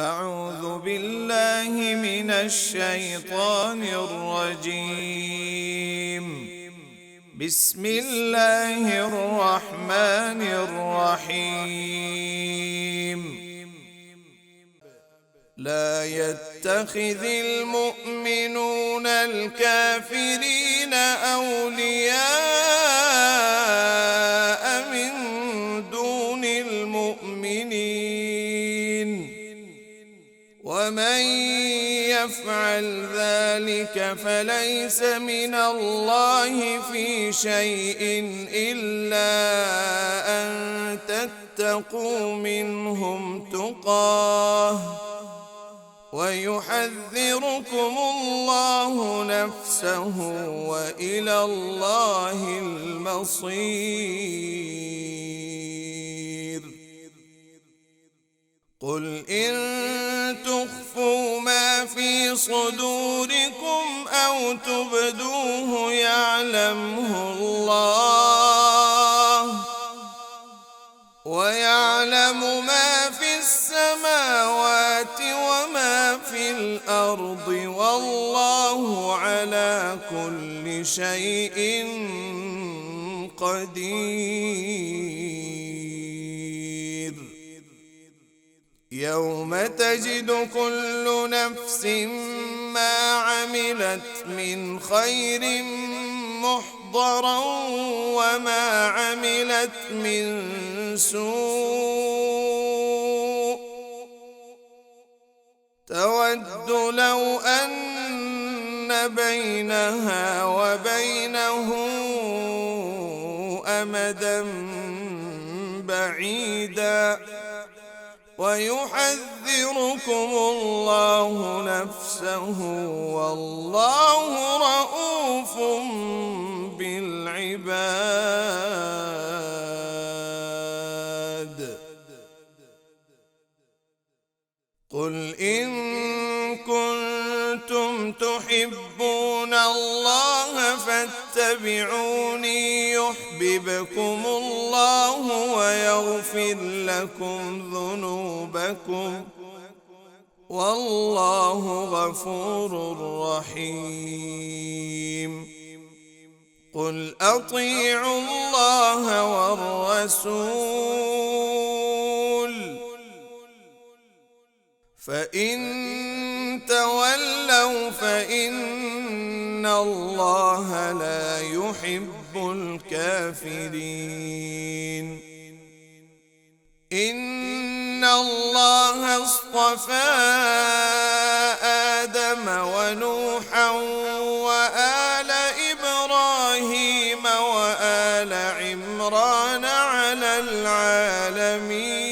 أعوذ بالله من الشيطان الرجيم. بسم الله الرحمن الرحيم. لا يتخذ المؤمنون الكافرين أولياء من دون المؤمنين، ومن يفعل ذلك فليس من الله في شيء إلا أن تتقوا منهم تقاه، ويحذركم الله نفسه، وإلى الله المصير. قل إن تخفوا ما في صدوركم أو تبدوه يعلمه الله، ويعلم ما في السماوات وما في الأرض، والله على كل شيء قدير. يوم تجد كل نفس ما عملت من خير محضرا وما عملت من سوء، تود لو أن بينها وبينه أمدا بعيدا، ويحذركم الله نفسه، والله رءوف بالعباد. قل إن كنتم تحبون الله فاتبعوني يحببكم الله ويغفر لكم ذنوبكم، والله غفور رحيم. قل أطيعوا الله والرسول، فإن تولوا فإن الله لا يحب الكافرين. إن الله اصطفى آدم ونوحا وآل إبراهيم وآل عمران على العالمين.